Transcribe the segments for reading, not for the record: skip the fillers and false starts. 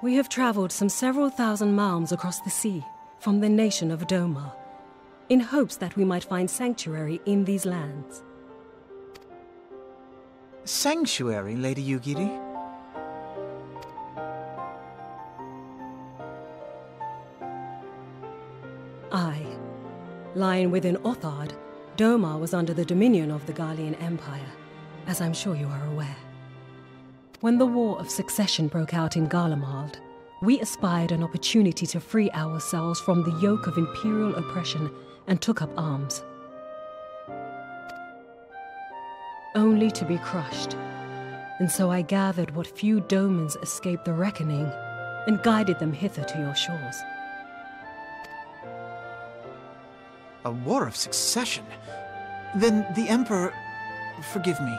We have traveled some several thousand miles across the sea from the nation of Doma, in hopes that we might find sanctuary in these lands. Sanctuary, Lady Yugiri? Aye. Lying within Othard, Doma was under the dominion of the Garlean Empire, as I'm sure you are aware. When the War of Succession broke out in Garlemald, we espied an opportunity to free ourselves from the yoke of imperial oppression and took up arms. Only to be crushed. And so I gathered what few Domans escaped the reckoning and guided them hither to your shores. A War of Succession? Then the Emperor... Forgive me.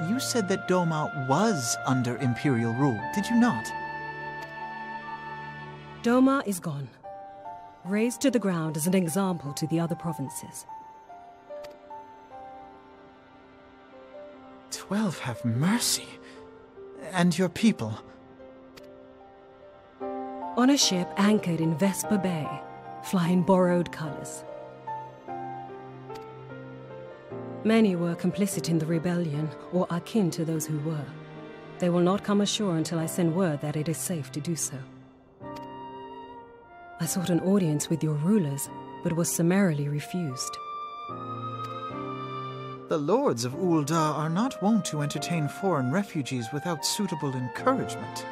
You said that Doma was under Imperial rule, did you not? Doma is gone. Razed to the ground as an example to the other provinces. 12 have mercy. And your people? On a ship anchored in Vesper Bay, flying borrowed colors. Many were complicit in the rebellion, or akin to those who were. They will not come ashore until I send word that it is safe to do so. I sought an audience with your rulers, but was summarily refused. The lords of Ul'dah are not wont to entertain foreign refugees without suitable encouragement.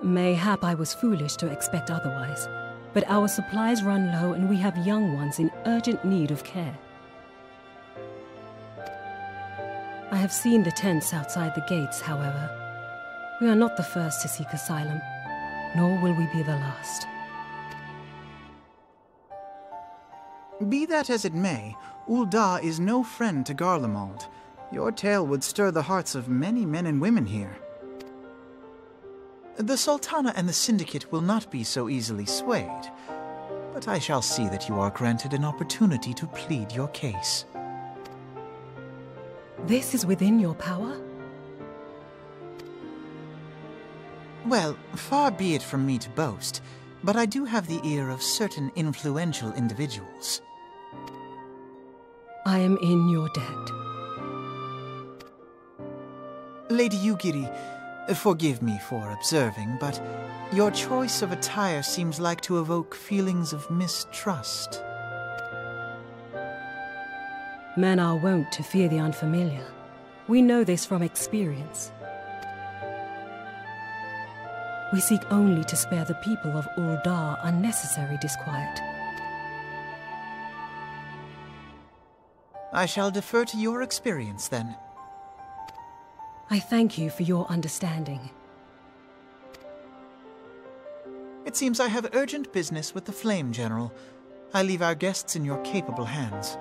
Mayhap I was foolish to expect otherwise. But our supplies run low and we have young ones in urgent need of care. I have seen the tents outside the gates, however. We are not the first to seek asylum, nor will we be the last. Be that as it may, Ul'dah is no friend to Garlemald. Your tale would stir the hearts of many men and women here. The Sultana and the Syndicate will not be so easily swayed, but I shall see that you are granted an opportunity to plead your case. This is within your power? Well, far be it from me to boast, but I do have the ear of certain influential individuals. I am in your debt. Lady Yugiri, forgive me for observing, but your choice of attire seems like to evoke feelings of mistrust. Men are wont to fear the unfamiliar. We know this from experience. We seek only to spare the people of Ul'dah unnecessary disquiet. I shall defer to your experience, then. I thank you for your understanding. It seems I have urgent business with the Flame General. I leave our guests in your capable hands.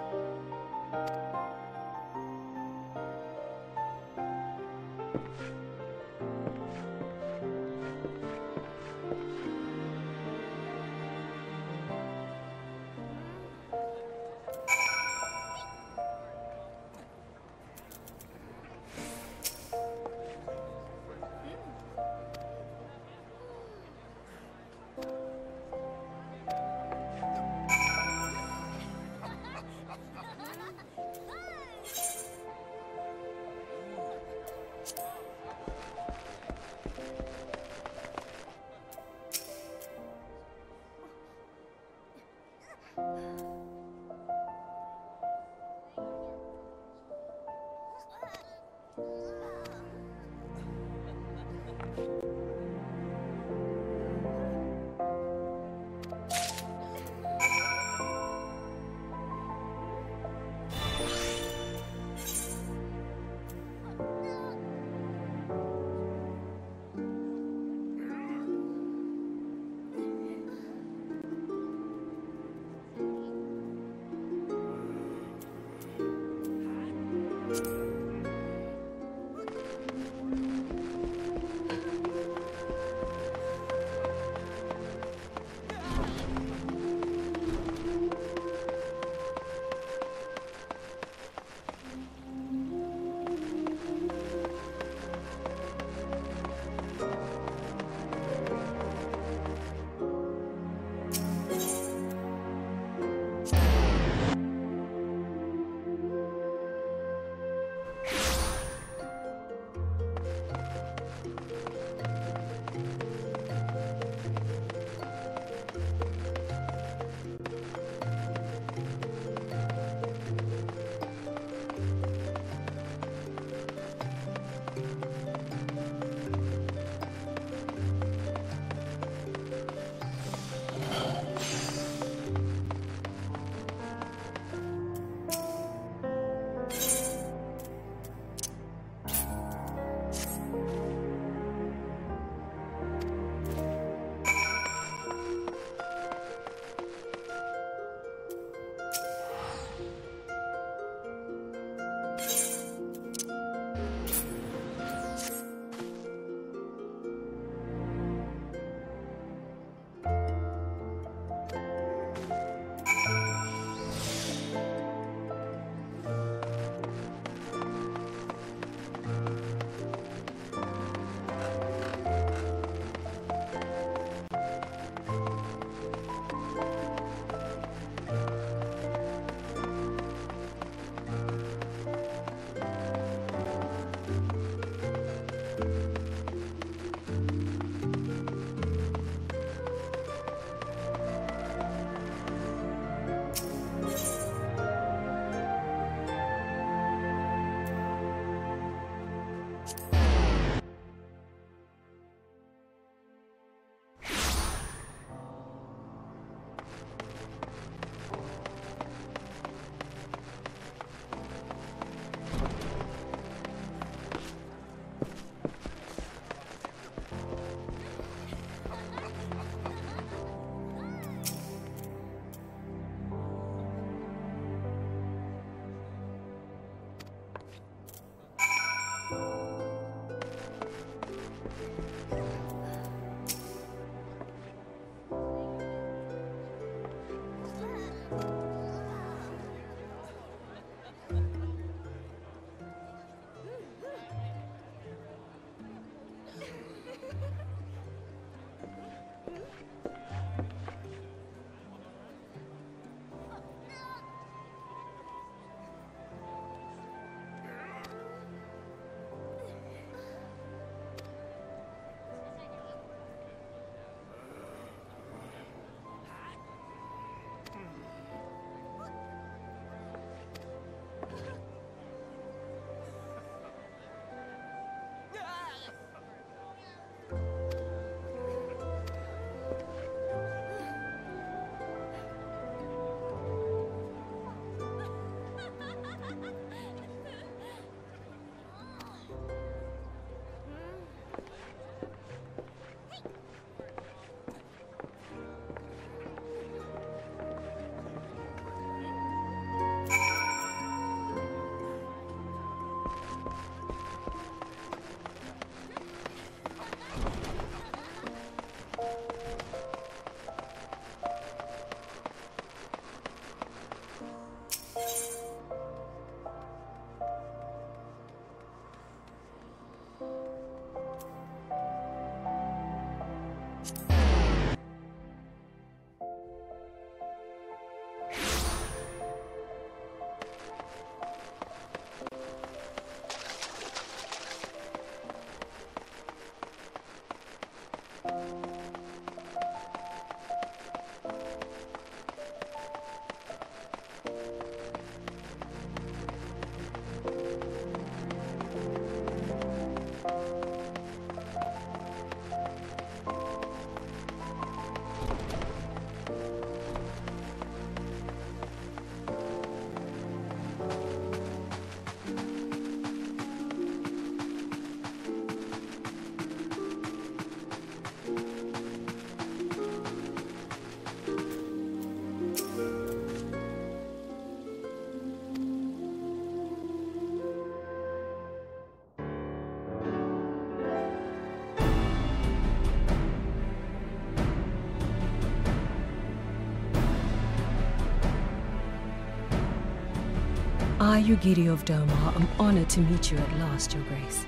I, Yugiri of Domar, am honored to meet you at last, Your Grace.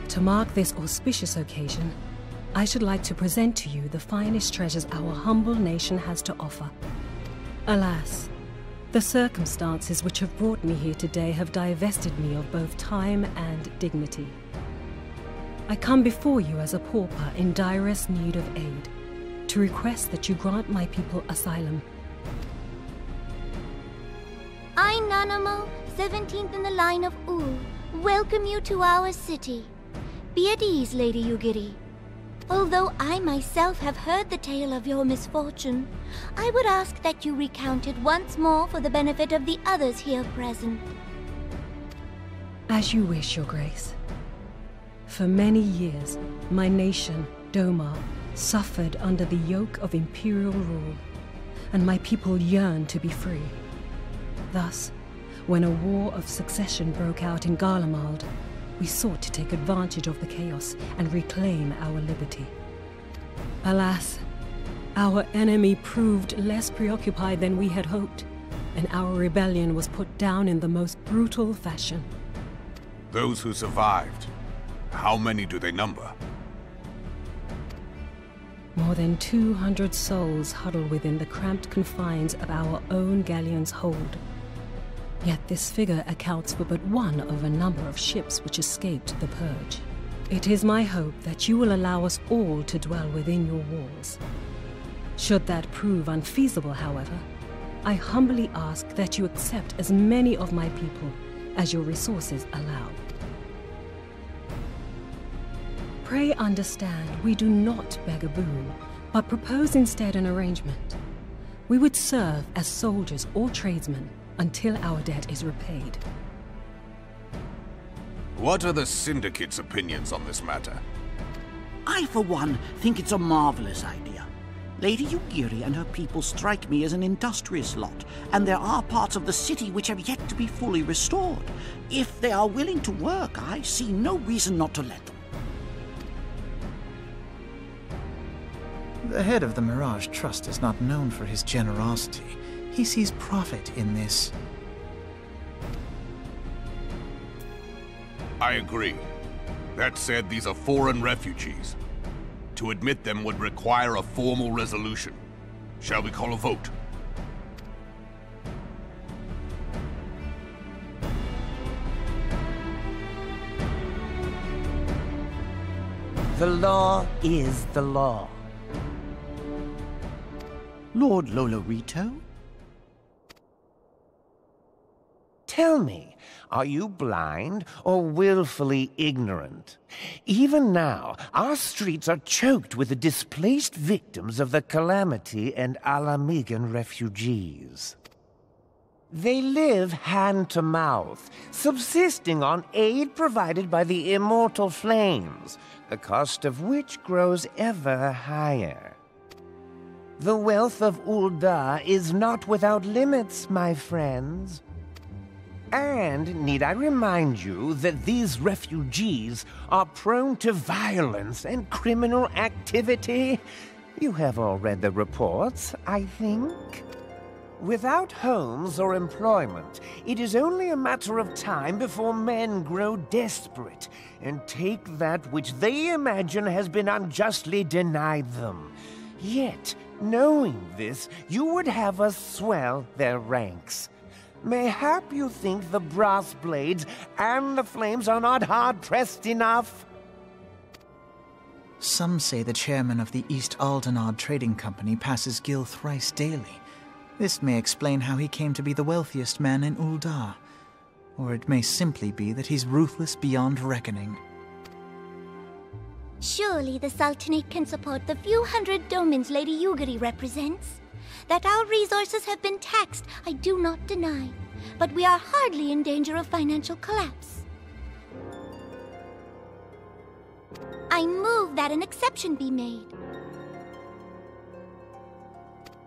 To mark this auspicious occasion, I should like to present to you the finest treasures our humble nation has to offer. Alas, the circumstances which have brought me here today have divested me of both time and dignity. I come before you as a pauper in direst need of aid, to request that you grant my people asylum. I, Nanamo, 17th in the line of Ul, welcome you to our city. Be at ease, Lady Yugiri. Although I myself have heard the tale of your misfortune, I would ask that you recount it once more for the benefit of the others here present. As you wish, Your Grace. For many years, my nation, Domar, suffered under the yoke of imperial rule, and my people yearned to be free. Thus, when a war of succession broke out in Garlemald, we sought to take advantage of the chaos and reclaim our liberty. Alas, our enemy proved less preoccupied than we had hoped, and our rebellion was put down in the most brutal fashion. Those who survived, how many do they number? More than 200 souls huddle within the cramped confines of our own galleon's hold. Yet this figure accounts for but one of a number of ships which escaped the purge. It is my hope that you will allow us all to dwell within your walls. Should that prove unfeasible, however, I humbly ask that you accept as many of my people as your resources allow. Pray understand, we do not beg a boon, but propose instead an arrangement. We would serve as soldiers or tradesmen until our debt is repaid. What are the Syndicate's opinions on this matter? I, for one, think it's a marvelous idea. Lady Yugiri and her people strike me as an industrious lot, and there are parts of the city which have yet to be fully restored. If they are willing to work, I see no reason not to let them. The head of the Mirage Trust is not known for his generosity. He sees profit in this. I agree. That said, these are foreign refugees. To admit them would require a formal resolution. Shall we call a vote? The law is the law. Lord Lolorito? Tell me, are you blind or willfully ignorant? Even now, our streets are choked with the displaced victims of the Calamity and Alamigan refugees. They live hand to mouth, subsisting on aid provided by the immortal flames, the cost of which grows ever higher. The wealth of Ul'dah is not without limits, my friends. And need I remind you that these refugees are prone to violence and criminal activity? You have all read the reports, I think. Without homes or employment, it is only a matter of time before men grow desperate and take that which they imagine has been unjustly denied them. Yet, knowing this, you would have us swell their ranks. Mayhap you think the brass blades and the flames are not hard-pressed enough? Some say the chairman of the East Aldenard Trading Company passes Gil thrice daily. This may explain how he came to be the wealthiest man in Ul'dah. Or it may simply be that he's ruthless beyond reckoning. Surely the Sultanate can support the few hundred domins Lady Yugiri represents. That our resources have been taxed, I do not deny. But we are hardly in danger of financial collapse. I move that an exception be made.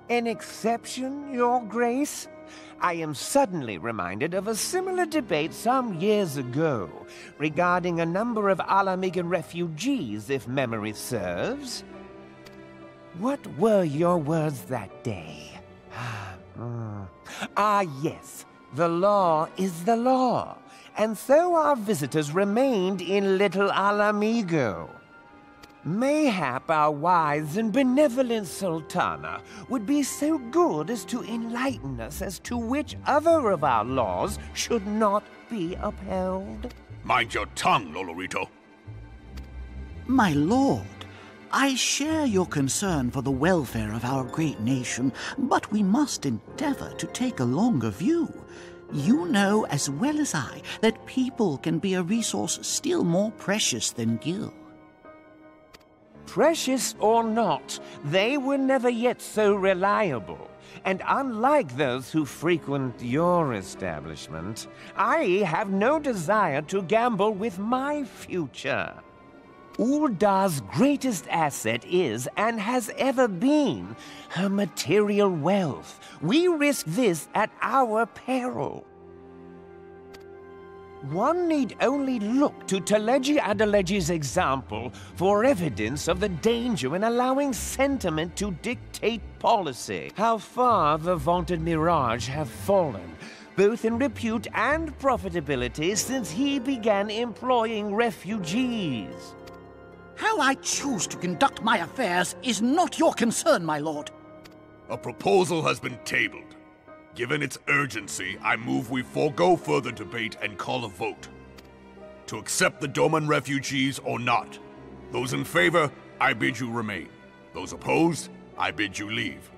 An exception, Your Grace? I am suddenly reminded of a similar debate some years ago regarding a number of Alamigan refugees, if memory serves. What were your words that day? Ah, yes. The law is the law, and so our visitors remained in Little Alamigo. Mayhap our wise and benevolent Sultana would be so good as to enlighten us as to which other of our laws should not be upheld. Mind your tongue, Lolorito. My lord, I share your concern for the welfare of our great nation, but we must endeavor to take a longer view. You know as well as I that people can be a resource still more precious than Gil. Precious or not, they were never yet so reliable. And unlike those who frequent your establishment, I have no desire to gamble with my future. Uldar's greatest asset is, and has ever been, her material wealth. We risk this at our peril. One need only look to Teleji Adeleji's example for evidence of the danger in allowing sentiment to dictate policy. How far the vaunted Mirage have fallen, both in repute and profitability, since he began employing refugees. How I choose to conduct my affairs is not your concern, my lord. A proposal has been tabled. Given its urgency, I move we forego further debate and call a vote. To accept the Doman refugees or not. Those in favor, I bid you remain. Those opposed, I bid you leave.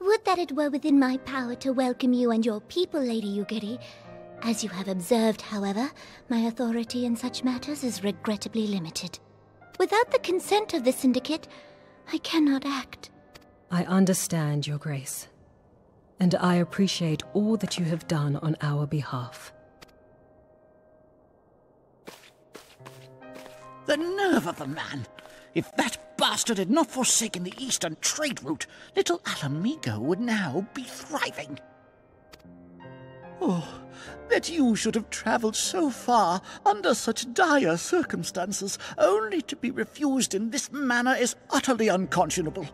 Would that it were within my power to welcome you and your people, Lady Yugiri. As you have observed, however, my authority in such matters is regrettably limited. Without the consent of the Syndicate, I cannot act. I understand, Your Grace, and I appreciate all that you have done on our behalf. The nerve of the man! If that bastard had not forsaken the eastern trade route, Little Alamigo would now be thriving. Oh, that you should have traveled so far under such dire circumstances, only to be refused in this manner is utterly unconscionable.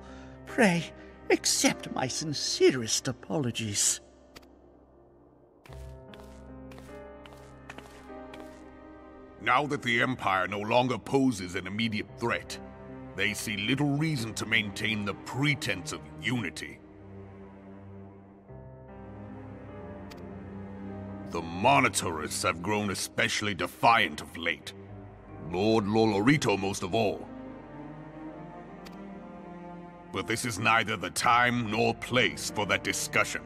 Pray, accept my sincerest apologies. Now that the Empire no longer poses an immediate threat, they see little reason to maintain the pretense of unity. The Monitorists have grown especially defiant of late. Lord Lolorito most of all. But this is neither the time nor place for that discussion.